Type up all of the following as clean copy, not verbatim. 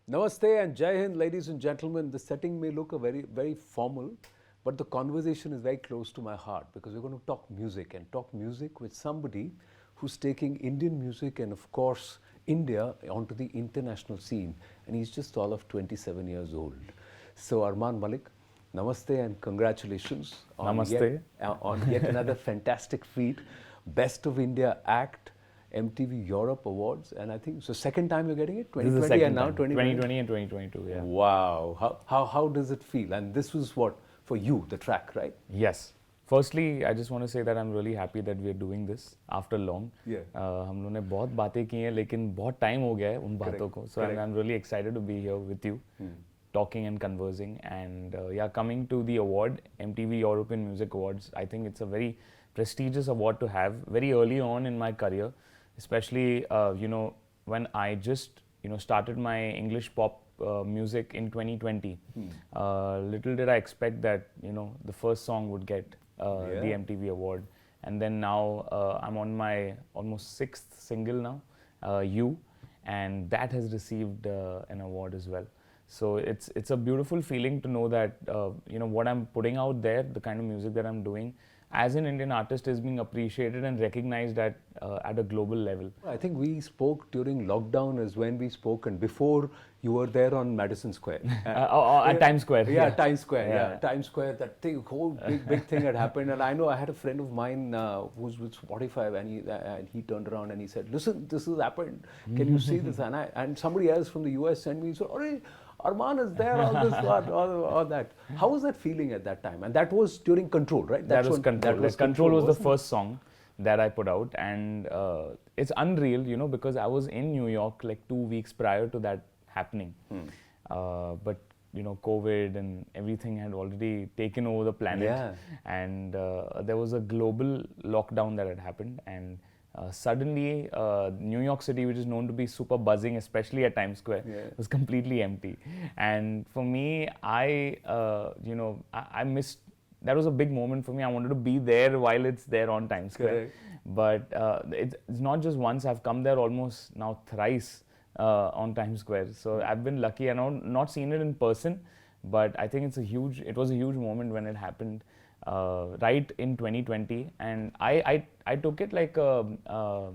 Namaste and Jai Hind, ladies and gentlemen. The setting may look a very formal, but the conversation is very close to my heart because we're going to talk music with somebody who's taking Indian music and, of course, India onto the international scene. And he's just all of 27 years old. So, Armaan Malik, namaste and congratulations Namaste. On yet another fantastic feat. Best of India Act. MTV Europe Awards, and I think so. Second time you're getting it, 2020 and now 2020 and 2022. Yeah. Wow, how does it feel? And this was what for you, the track, right? Yes. Firstly, I just want to say that I'm really happy that we are doing this after long. Yeah. हम लोगों ने बहुत बातें की हैं, लेकिन बहुत time हो गया है उन बातों को. So I'm really excited to be here with you, talking and conversing. And yeah, coming to the award, MTV European Music Awards. I think it's a very prestigious award to have very early on in my career. Especially, when I just, started my English pop music in 2020. Little did I expect that, the first song would get the MTV award. And then now I'm on my almost sixth single now, You, and that has received an award as well. So it's a beautiful feeling to know that, what I'm putting out there, the kind of music that I'm doing, as an Indian artist is being appreciated and recognized at a global level. I think we spoke during lockdown is when we spoke, and before you were there on Madison Square. At Times Square. Yeah, Times Square. Yeah, Times Square. That thing, whole big thing had happened, and I know I had a friend of mine who's with Spotify, and he turned around and he said, "Listen, this has happened. Can you see this?" And somebody else from the US sent me, so, Armaan is there, all this, all that. How was that feeling at that time? And that was during Control, right? That was Control. Control was the first song that I put out, and it's unreal, because I was in New York like 2 weeks prior to that happening. But COVID and everything had already taken over the planet, and there was a global lockdown that had happened, and suddenly New York City, which is known to be super buzzing, especially at Times Square, was completely empty. And for me, I missed, that was a big moment for me. I wanted to be there while it's there on Times Square. But it's not just once, I've come there almost now thrice on Times Square. So I've been lucky. I know not seen it in person, but I think it was a huge moment when it happened. Right in 2020, and I took it like that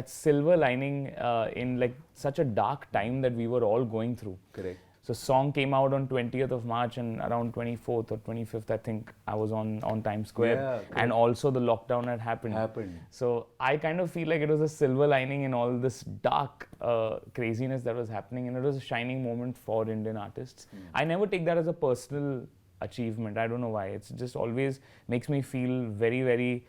silver lining in like such a dark time that we were all going through. Correct. So song came out on 20th of March, and around 24th or 25th, I think I was on Times Square, and also the lockdown had happened. So I kind of feel like it was a silver lining in all this dark craziness that was happening, and it was a shining moment for Indian artists. I never take that as a personal achievement. I don't know why. It's just always makes me feel very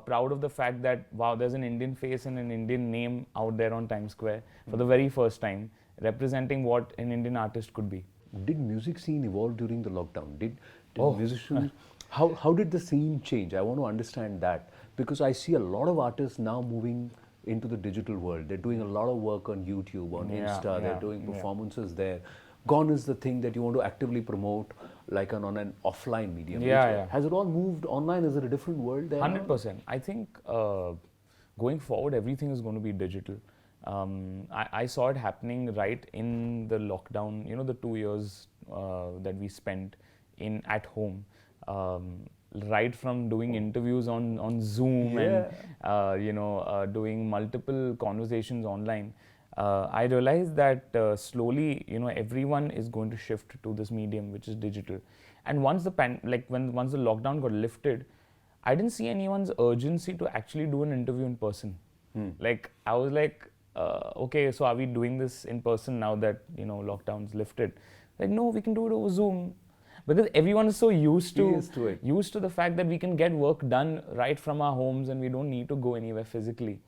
proud of the fact that, wow, there's an Indian face and an Indian name out there on Times Square for the very first time, representing what an Indian artist could be. Did music scene evolve during the lockdown? Did musicians, how did the scene change? I want to understand that, because I see a lot of artists now moving into the digital world. They're doing a lot of work on YouTube, on Insta, they're doing performances there. Gone is the thing that you want to actively promote, like on an offline medium. Has it all moved online? Is it a different world there? 100%. I think going forward, everything is going to be digital. I saw it happening right in the lockdown, the 2 years that we spent at home. Right from doing interviews on Zoom and doing multiple conversations online. I realized that slowly, everyone is going to shift to this medium, which is digital. And once the lockdown got lifted, I didn't see anyone's urgency to actually do an interview in person. Like I was like, okay, so are we doing this in person now that lockdown's lifted? Like, no, we can do it over Zoom, because everyone is so used to the fact that we can get work done right from our homes and we don't need to go anywhere physically.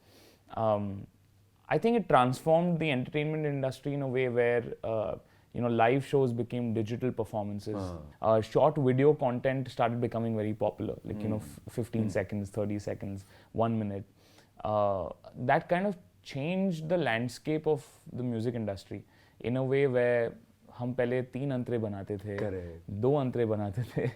I think it transformed the entertainment industry in a way where live shows became digital performances. Short video content started becoming very popular, like 15 seconds, 30 seconds, 1 minute. That kind of changed the landscape of the music industry in a way where हम पहले 3 अंतरे बनाते थे, Correct. 2 अंतरे बनाते थे,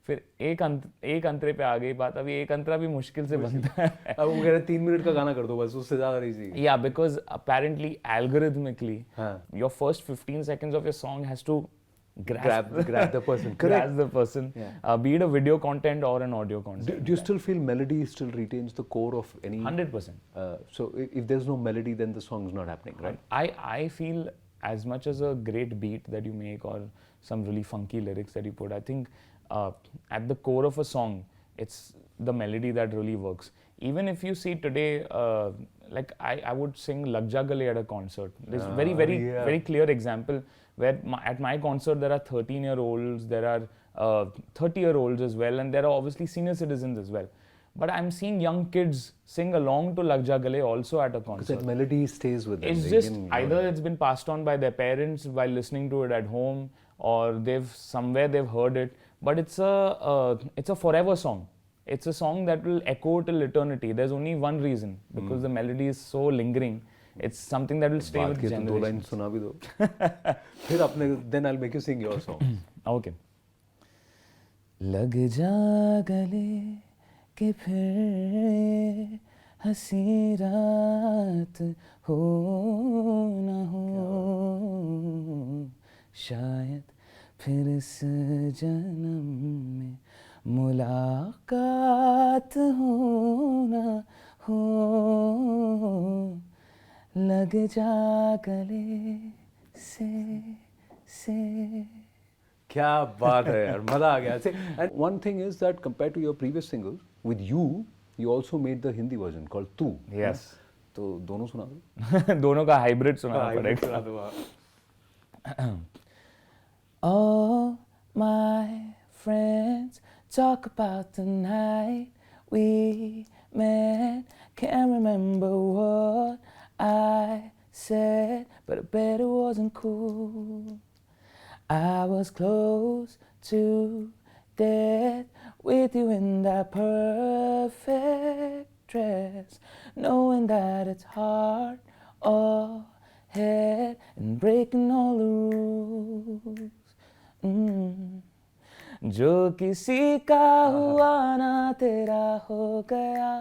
फिर एक अंतरे पे आ गई बात, अभी एक अंतरा भी मुश्किल से बनता है. अब वो कह रहे 3 मिनट का गाना कर दो बस, उससे ज़्यादा नहीं चाहिए. Yeah, because apparently algorithmically, हाँ. your first 15 seconds of your song has to grab the person. Correct. grasp the person, Yeah. be it a video content or an audio content. Do you still feel melody still retains the core of any? 100%. So if there's no melody, then the song's not happening, right? I feel as much as a great beat that you make or some really funky lyrics that you put, I think at the core of a song, it's the melody that really works. Even if you see today, like I would sing Lag Jaa Gale at a concert. There's very clear example where at my concert there are 13-year-olds, there are 30-year-olds as well, and there are obviously senior citizens as well. But I'm seeing young kids sing along to Lag Jaa Gale also at a concert. Because that melody stays with them. It's just either it's been passed on by their parents while listening to it at home, or they've heard it. But it's a forever song. It's a song that will echo till eternity. There's only one reason, because the melody is so lingering. It's something that will stay with generations. दो line सुना भी दो. फिर अपने then I'll make you sing your song. Okay. लग जा गले कि फिर हंसी रात हो न हो, शायद फिर इस जन्म में मुलाकात हो न हो, लग जा गले से. क्या बात है यार, मजा आ गया. And one thing is that compared to your previous singles, with you also made the Hindi version called तू. Yes. तो दोनों सुना दो. दोनों का हाइब्रिड सुनाना पड़ेगा. All my friends talk about the night we met. Can't remember what I said, but I bet it wasn't cool. I was close to death with you in that perfect dress, knowing that it's hard or head and breaking all the rules. जो किसी का हुआ ना तेरा हो गया,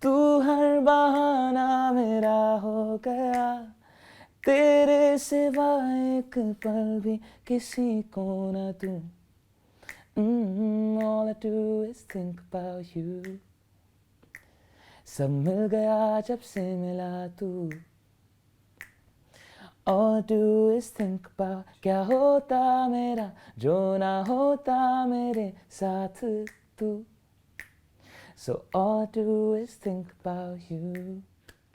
तू हर बहाना मेरा हो गया, तेरे सिवा एक पल भी किसी को ना तू. All I do is think about you. सब मिल गया जब से मिला तू. All I do is think about क्या होता मेरा जो ना होता मेरे साथ तू. So all I do is think about you.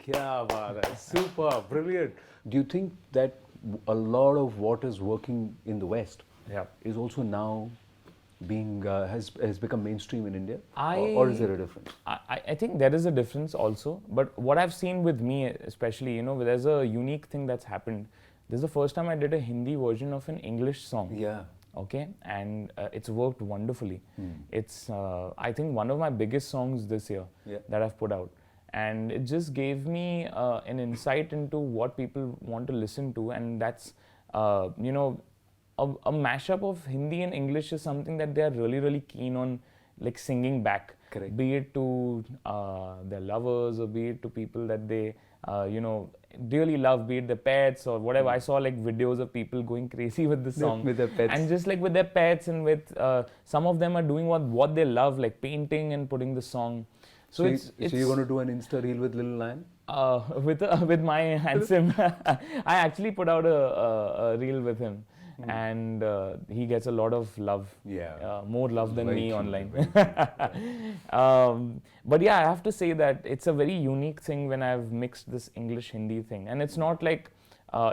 क्या बात है, super, brilliant. Do you think that a lot of what is working in the West is also now being has become mainstream in India, or is there a difference? I think there is a difference also, but what I've seen with me especially, there's a unique thing that's happened. This is the first time I did a Hindi version of an English song. Yeah. Okay, and it's worked wonderfully. It's I think one of my biggest songs this year that I've put out, and it just gave me an insight into what people want to listen to, and that's a mashup of Hindi and English is something that they are really keen on, like singing back. Correct. Be it to their lovers, or be it to people that they really love, be it their pets or whatever. I saw like videos of people going crazy with the song with their pets, and just like with their pets, and with some of them are doing what they love, like painting and putting the song. So you're going to do an Insta reel with Little Lion? With my handsome, I actually put out a reel with him. And he gets a lot of love, more love than me online. But yeah, I have to say that it's a very unique thing when I've mixed this English-Hindi thing. And it's not like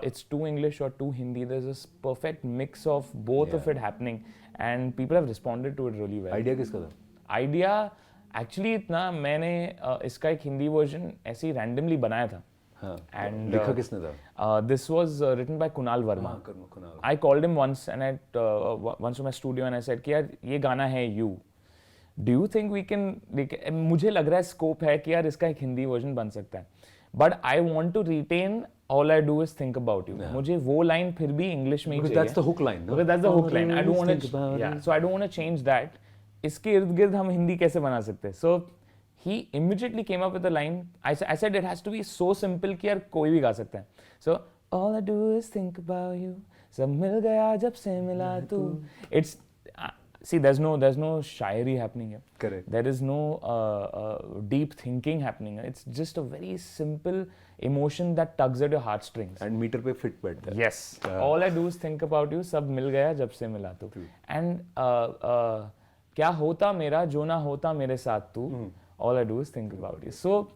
it's too English or too Hindi. There's this perfect mix of both of it happening. And people have responded to it really well. Idea किसका था? Idea, actually इतना मैंने इसका एक Hindi version ऐसे ही randomly बनाया था. And लिखा किसने था? This was written by Kunal Verma. Kunal. I called him once once to my studio and I said कि यार ये गाना है you. Do you think we can? मुझे लग रहा है scope है कि यार इसका एक हिंदी version बन सकता है. but I want to retain all I do is think about you. मुझे वो line फिर भी English में ही Because चाहिए. that's the hook line, no? Because that's the hook line. I don't want Think about to. Yeah. it. So I don't want to change that. इसके इर्द गिर्द हम हिंदी कैसे बना सकते हैं? So he immediately came up with a line. I said it has to be so simple कि यार कोई भी गा सकता है. So all I do is think about you. सब मिल गया जब से मिला तू. It's see, there's no Shayari happening here. Correct. There is no deep thinking happening. It's just a very simple emotion that tugs at your heartstrings. And meter पे fit बैठता है. Yes. All I do is think about you. सब मिल गया जब से मिला तू. And क्या होता मेरा जो ना होता मेरे साथ तू. All I do is think about you. So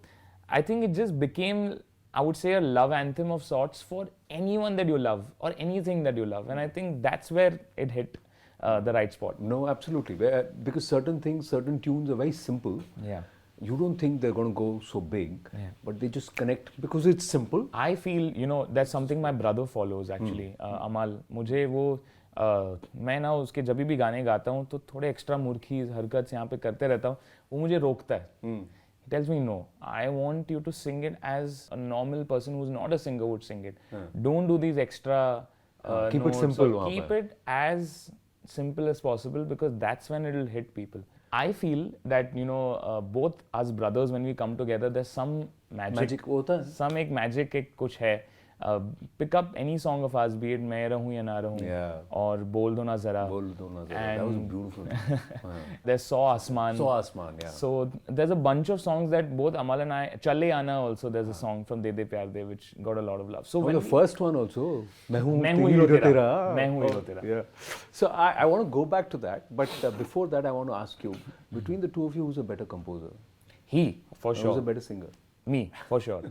I think it just became, I would say, a love anthem of sorts for anyone that you love or anything that you love. And I think that's where it hit the right spot. No, absolutely. Because certain things, certain tunes are very simple. Yeah. You don't think they're going to go so big, but they just connect because it's simple. I feel, that's something my brother follows actually. Amal, मुझे वो मैं ना उसके जब भी गाने गाता हूँ तो थोड़े एक्स्ट्रा मूर्खी हरकत यहाँ पे करते रहता हूँ, वो मुझे रोकता है. He tells me, no, I want you to sing it as a normal person who's not a singer would sing it. Don't do these extra keep notes. it simple. So keep it as simple as possible because that's when it'll hit people. I feel that, both us brothers, when we come together, there's some magic. होता है. Some एक magic एक कुछ है. Pick up any song of ours, be it मैं रहूं या ना रहूं, और बोल दो ना जरा. बोल दो ना जरा. That was beautiful. There's सौ आसमान. सौ आसमान, yeah. So there's a bunch of songs that both Amal and I, चले आना also, there's a song from दे दे प्यार दे which got a lot of love. So the first one also, मैं हूँ hero तेरा. मैं हूँ हीरो तेरा. Yeah. So I want to go back to that, but before that I want to ask you, between the two of you, who's a better composer? He, for sure. Who's a better singer? Me, for sure.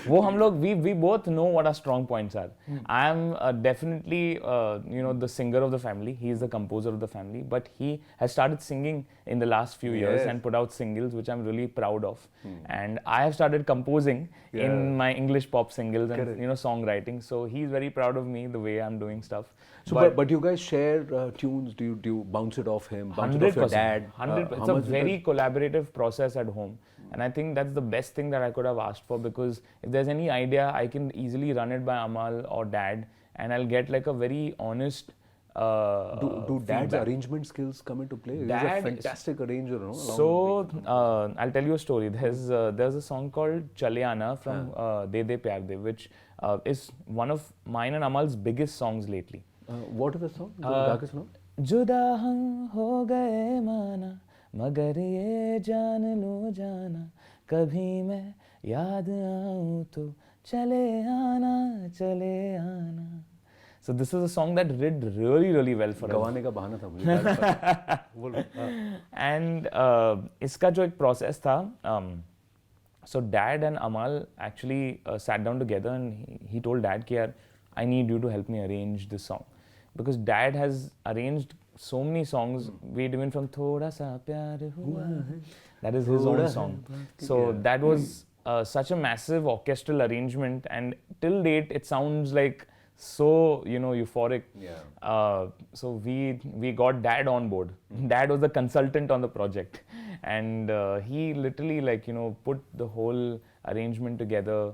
वो हम लोग we both know what our strong points are. I am definitely the singer of the family. He is the composer of the family, but he has started singing in the last few years and put out singles, which I'm really proud of. And I have started composing in my English pop singles and songwriting. So he's very proud of me the way I'm doing stuff. So, but you guys share tunes? Do you bounce it off him? Bounce it off your dad? 100%. It's a very collaborative process at home. And I think that's the best thing that I could have asked for, because if there's any idea, I can easily run it by Amal or Dad, and I'll get like a very honest do Dad's feedback. Arrangement skills come into play? He's Dad a fantastic arranger, no? So I'll tell you a story. There's a song called Chale Aana from De De Pyar De, which is one of mine and Amal's biggest songs lately. What is the song? गा के सुनाओ. जुदा हम हो गए माना मगर ये जान लो जाना कभी मैं याद आऊं तो चले आना. So this is a song that did really well for us. गवाने का बहाना था मुझे. And इसका जो एक process था, so Dad and Amal actually sat down together and he told Dad कि यार I need you to help me arrange this song, because Dad has arranged so many songs, be it even from Thoda Sa Pyar Hua Hai. That is his own song. So that was such a massive orchestral arrangement, and till date it sounds like so euphoric. So we got Dad on board. Dad was the consultant on the project, and he literally put the whole arrangement together.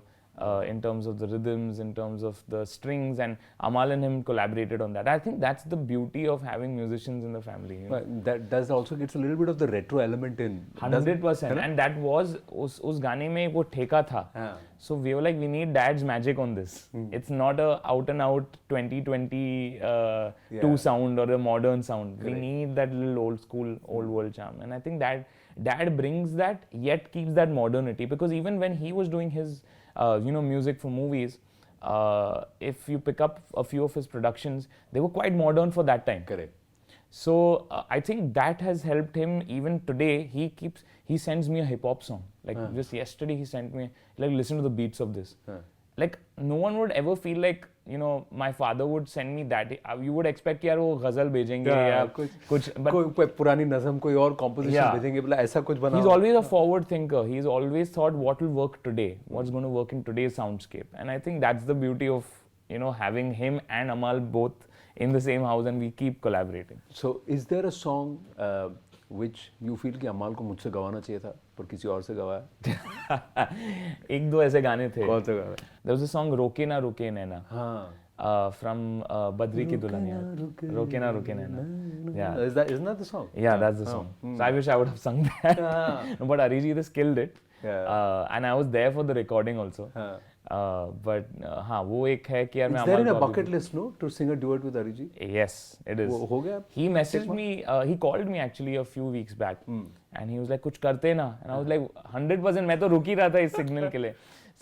In terms of the rhythms, in terms of the strings, and Amal and him collaborated on that. I think that's the beauty of having musicians in the family. That does also gets a little bit of the retro element in. 100%, and that was उस गाने में वो ठेका था. So we were like, we need Dad's magic on this. It's not a out and out 2022 sound or a modern sound. Correct. We need that little old school, old world charm, and I think that Dad brings that, yet keeps that modernity, because even when he was doing his music for movies, if you pick up a few of his productions, they were quite modern for that time. Correct. So I think that has helped him. Even today, he sends me a hip hop song. Like just yesterday, he sent me listen to the beats of this. Like no one would ever feel like my father would send me that. You would expect कि यार वो गजल भेजेंगे या कुछ कोई पुरानी नज़म कोई और composition भेजेंगे बोला ऐसा कुछ बनाओ. He's always a forward thinker. He's always thought what will work today, what's going to work in today's soundscape, and I think that's the beauty of having him and Amal both in the same house, and we keep collaborating. So is there a song which you feel कि अमाल को मुझसे गवाना चाहिए था पर किसी और से गवाया? एक दो ऐसे गाने थे. कौन सा गाना? There was a song रोके ना रुके नैना. हाँ. From बद्री की दुल्हनिया. रोके ना रुके नैना. Yeah. Isn't that the song? Yeah, that's the song. So I wish I would have sung that. No, but Arijit has killed it. Yeah. And I was there for the recording also. But हाँ वो एक है कि यार मैं Is there in a अमल को bucket list, no, to sing a duet with Arijit? Yes, it is. वो हो गया? He messaged me. He called me actually a few weeks back, and he was like, "कुछ करते ना?" And I was like, "100%." मैं तो रुक ही रहा था इस signal के लिए.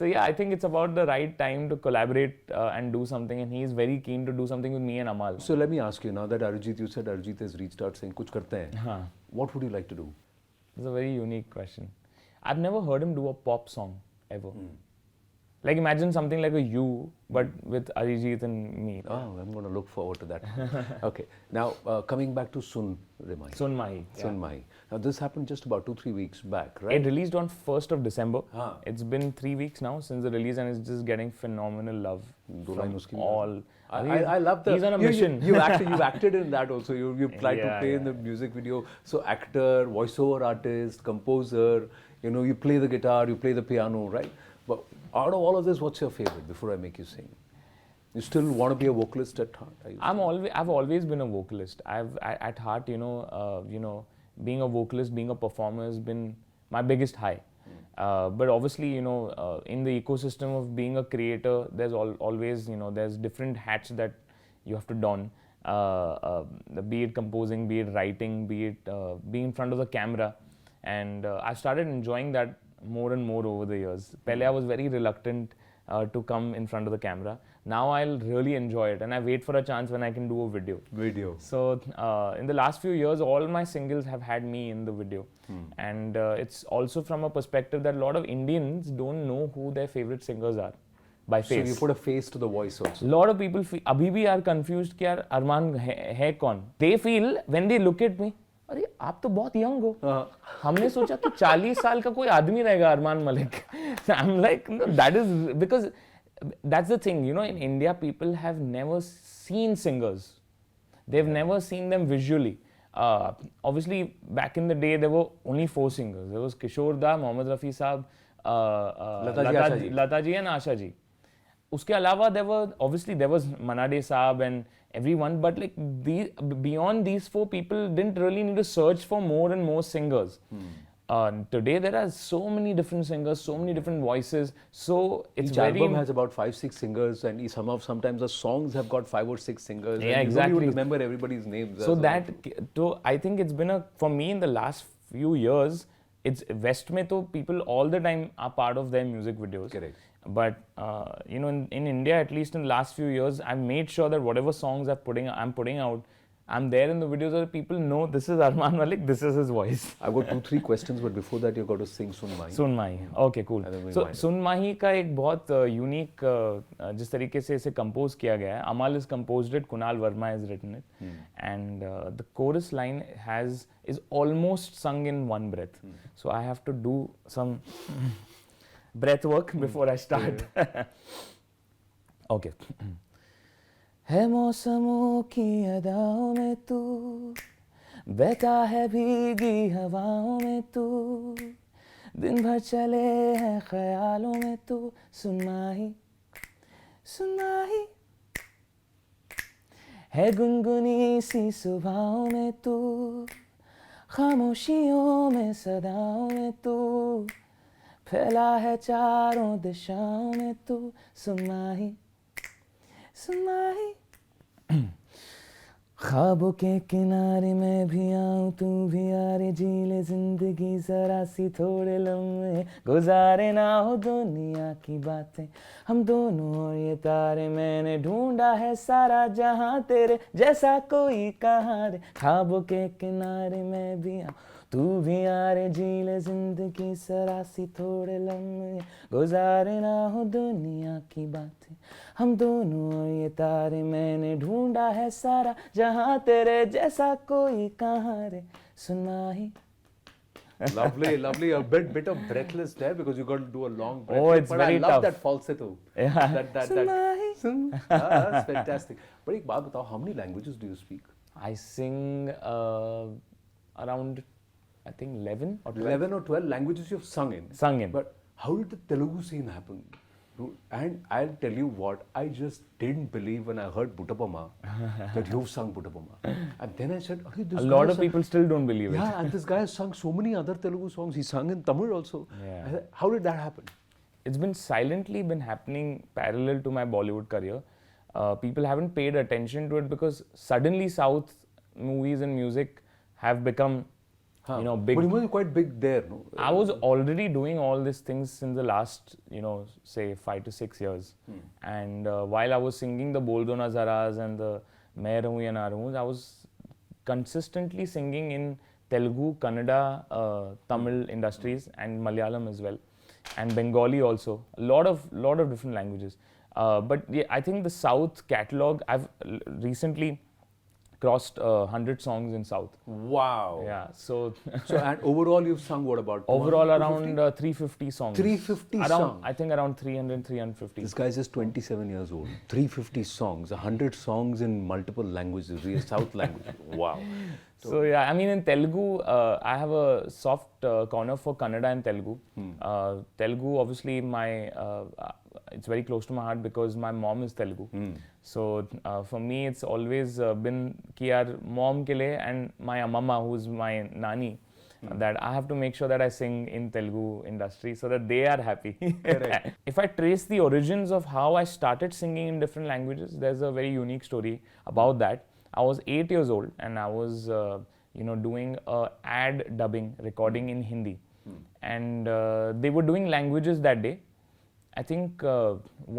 So yeah, I think it's about the right time to collaborate and do something, and he is very keen to do something with me and Amal. So let me ask you, now that Arijit, you said Arijit has reached out saying कुछ करते हैं. हाँ. What would you like to do? It's a very unique question. I've never heard him do a pop song ever. Like imagine something like a You, but with Arijit and me. Oh, I'm going to look forward to that. Okay. Now, coming back to Sun Remai. Sun Mahi. Sun Mahi. Now, this happened just about 2-3 weeks back, right? It released on 1st of December. Huh. It's been 3 weeks now since the release, and it's just getting phenomenal love from all. I love the. He's on a mission. You've acted in that also. You tried to play in the music video. So actor, voiceover artist, composer. You know, you play the guitar, you play the piano, right? But out of all of this, what's your favorite? Before I make you sing, you still want to be a vocalist at heart? I've always been a vocalist. At heart, being a vocalist, being a performer has been my biggest high. But obviously, in the ecosystem of being a creator, there's always, there's different hats that you have to don. Be it composing, be it writing, be it being in front of the camera. And I've started enjoying that more and more over the years. Pehle I was very reluctant to come in front of the camera. Now I'll really enjoy it, and I wait for a chance when I can do a video. So in the last few years, all my singles have had me in the video. And it's also from a perspective that a lot of Indians don't know who their favorite singers are by face. So you put a face to the voice also. A lot of people abhi bhi are confused कि यार Armaan है कौन? They feel when they look at me, अरे आप तो बहुत young हो. हमने सोचा कि 40 साल का कोई आदमी रहेगा Armaan Malik. I'm like, no, that is because that's the thing, in India people have never seen singers. They've never seen them visually. Obviously back in the day there were only 4 singers. There was Kishore Da, Mohammad Rafi Saab, Lata ji and Asha ji. Uske alawa there was Manade Saab and everyone, but like beyond these 4 people didn't really need to search for more and more singers. Today there are so many different singers, so many different voices, so it's each very album has about 5-6 singers, and sometimes the songs have got 5 or 6 singers. Yeah, and exactly. You don't even remember everybody's names. So I think it's been for me in the last few years, it's West mein to people all the time are part of their music videos. Correct. But in India, at least in the last few years, I've made sure that whatever songs I'm putting out, I'm there in the videos so that people know this is Armaan Malik, this is his voice. I've got 2-3 questions, but before that, you've got to sing Sun Mahi. Sun Mahi. Okay, cool. So Sun Mahi का एक बहुत unique जिस तरीके से इसे compose किया गया है. Amal has composed it, Kunal Verma has written it, and the chorus line is almost sung in one breath. So I have to do some breath work before I start. Okay. है मौसमों की अदाओं में तू, बहता है भीगी हवाओं में तू, दिन भर चले हैं ख्यालों में तू. सुन माही, सुन माही, है गुनगुनी सी सुबहों में तू, खामोशियों में सदाओं में तू, फैला है चारों दिशाओं में तू. सुन माही, सुन माही, ख्वाबों के किनारे मैं भी आऊं, तू भी आ रे, जी ले जिंदगी जरा सी थोड़े लम्हे, गुजारे ना हो दुनिया की बातें, हम दोनों और ये तारे, मैंने ढूंढा है सारा जहां तेरे जैसा कोई कहाँ रे. ख्वाबों के किनारे मैं भी आऊं, तू भी आ रे, जी ले जिंदगी जरा सी थोड़े लम्हे, गुजारे ना हो दुनिया की बातें, हम दोनों और ये तारे, मैंने ढूंढा है सारा जहां तेरे जैसा कोई कहाँ रे. सुन माही. Lovely. A bit of breathless there because you got to do a long breath. Oh, it's but very I love tough. that falsetto. Yeah. That's fantastic. But एक बात बताओ, how many languages do you speak? I sing around I think 11 or 12. 11 or 12 languages you've sung in. Sung in. But how did the Telugu scene happen? And I'll tell you what, I just didn't believe when I heard Buttapamma that you've sung Buttapamma. And then I said, okay, this A guy lot has of sung- people still don't believe it. Yeah, and this guy has sung so many other Telugu songs. He sung in Tamil also. Yeah. I said, how did that happen? It's been silently been happening parallel to my Bollywood career. People haven't paid attention to it because suddenly South movies and music have become, big. But he was quite big there, no? I was already doing all these things in the last, say 5 to 6 years. And while I was singing the Bol Do Na Zaras and the Main Rahu Ya Na Rahu, I was consistently singing in Telugu, Kannada, Tamil industries and Malayalam as well. And Bengali also. A lot of different languages. But yeah, I think the South catalog, I've recently crossed 100 songs in South. Wow. Yeah, so And overall you've sung what about? overall around 350 songs. 350 around, songs? I think around 300, 350. This guy's just 27 years old. 350 songs, 100 songs in multiple languages, real South language. Wow. So yeah, I mean in Telugu, I have a soft corner for Kannada and Telugu. Telugu, obviously, it's very close to my heart because my mom is Telugu. So for me, it's always been ki yaar mom ke liye and my mama, who's my nani, that I have to make sure that I sing in Telugu industry so that they are happy. If I trace the origins of how I started singing in different languages, there's a very unique story about that. I was 8 years old and I was, doing a ad dubbing recording in Hindi. And they were doing languages that day. I think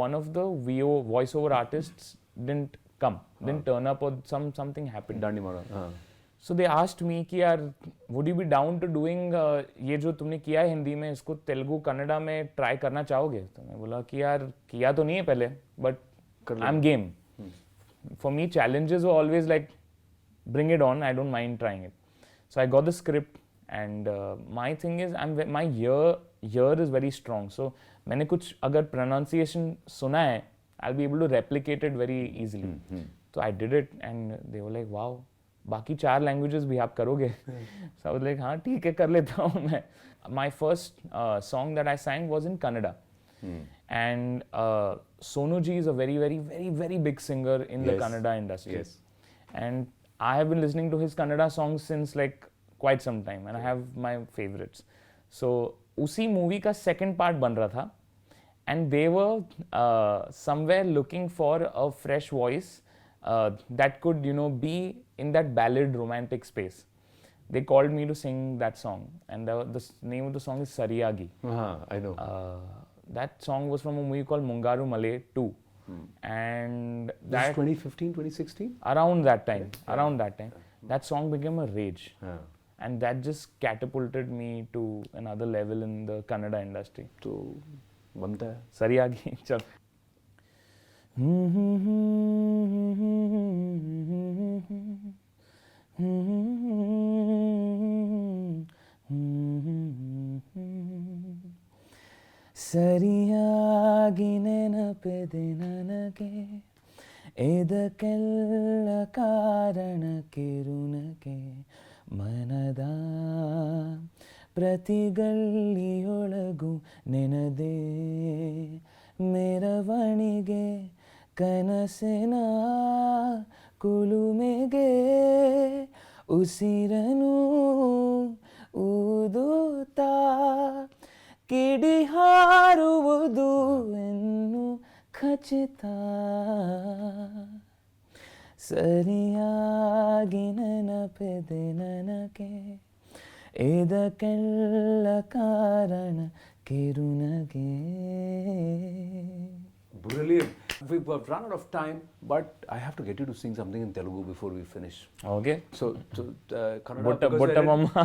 one of the voiceover artists didn't turn up or something happened. Dandi Mara. So they asked me कि यार would you be down to doing ये जो तुमने किया है हिंदी में इसको तेलुगु कन्नड़ा में ट्राई करना चाहोगे? तो मैं बोला कि यार किया तो नहीं है पहले but I'm game. For me challenges were always like bring it on, I don't mind trying it. So I got the script and my thing is my ear is very strong. So मैंने कुछ अगर pronunciation सुना है I'll be able to replicate it very easily. So I did it and they were like wow, बाकी 4 languages भी आप करोगे? So I was like हाँ ठीक है कर लेता हूँ मैं. My first song that I sang was in Kannada. And Sonu ji is a very, very, very, very big singer in the Kannada industry. Yes. And I have been listening to his Kannada songs since like quite some time and I have my favorites. So उसी movie का second part बन रहा था and they were somewhere looking for a fresh voice that could be in that ballad romantic space. They called me to sing that song and the name of the song is Sariyagi. I know. That song was from a movie called Mungaru Malay 2. And This that 2015, 2016? around that time, that song became a rage. And that just catapulted me to another level in the Kannada industry. तो बनता है. Sariyagi, chal. ಸರಿಯಾಗಿ ನೆನಪಿದೆ ನನಗೆ ಇದಕ್ಕೆಲ್ಲ ಕಾರಣ ಕಿರುನಗೆ ಮನದ ಪ್ರತಿಗಲ್ಲಿಯೊಳಗು ನೆನದೇ ಮೆರವಣಿಗೆ ಕನಸಿನ ಕುಲುಮೆಗೆ ಉಸಿರನು ಊದುತ್ತಾ ಕಿಡಿ ಹಾರುವುದು ಎನ್ನು ಖಚಿತ ಸರಿಯಾಗಿ ನೆನಪಿದೆ ನನಗೆ ಇದಕ್ಕೆಲ್ಲ ಕಾರಣ ಕಿರುನಗೆ. Brilliant. We've run out of time, but I have to get you to sing something in Telugu before we finish. Okay. So Kannada. Buttamamma.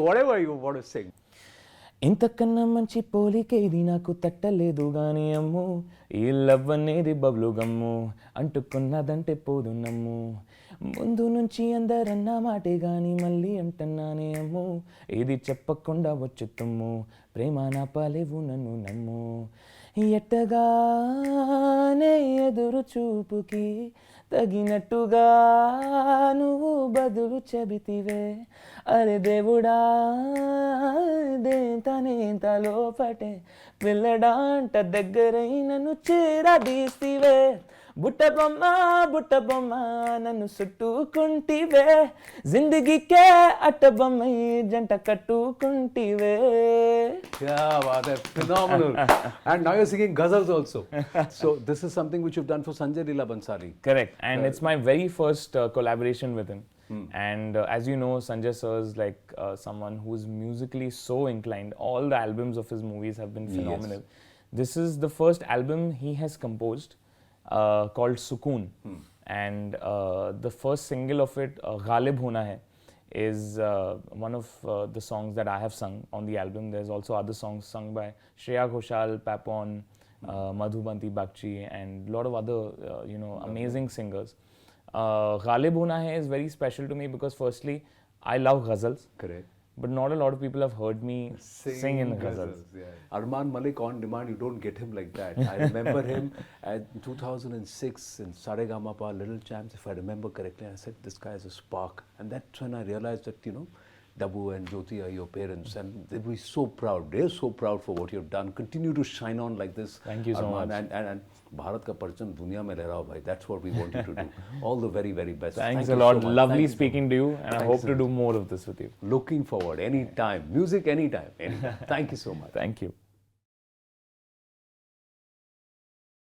Whatever you want to sing. ఇంతకన్నా మంచి పోలికేది నాకు తట్టలేదు గాని అమ్ము ఈ లవ్ అనేది బబ్లు గమ్ము అంటుకున్నదంటే పోదు నమ్ము ముందు నుంచి అందరన్న మాటే గాని మళ్ళీ అంటున్నానే అమ్ము ఇది చెప్పకుండా వచ్చి తుమ్ము ప్రేమ నా పాలేవు నన్ను నమ్ము ఎట్టగానే ఎదురు చూపుకి తగినట్టుగా నువ్వు బదులు చెబితివే అరే దేవుడా దేంతనేంత లోపటే పిల్లడాంట దగ్గరై నన్ను చేరదీసివే బుట్ట బొమ్మ నన్ను చుట్టుకుంటివే జిందగీకే అట్ట బొమ్మై జంట కట్టుకుంటివే. Yeah, wow, that's phenomenal. And now you're singing ghazals also. So this is something which you've done for Sanjay Leela Bhansali. Correct, and it's my very first collaboration with him. And as you know, Sanjay sir is like someone who's musically so inclined. All the albums of his movies have been phenomenal. This is the first album he has composed called Sukoon. And the first single of it, Ghalib Hona Hai, is one of the songs that I have sung on the album. There's also other songs sung by Shreya Ghoshal, Papon, Madhubanti Bagchi, and a lot of other amazing singers. Ghalib Hona Hai is very special to me because firstly, I love ghazals. Correct. But not a lot of people have heard me sing in ghazals. Yeah. Armaan Malik on demand, you don't get him like that. I remember him at 2006 in Saregama Little Champs, if I remember correctly. I said, this guy is a spark. And that's when I realized that, Dabu and Jyoti are your parents, and they'll be so proud. They're so proud for what you've done. Continue to shine on like this. Thank you so Armaan, much. And Bharat ka parcham duniya mein le raha ho, bhai. That's what we want you to do. All the very, very best. Thanks Thank a you lot. so much. Lovely Thank you so speaking to you, and I Thanks hope so to do much. more of this with you. Looking forward anytime. Music anytime. Thank you so much. Thank you.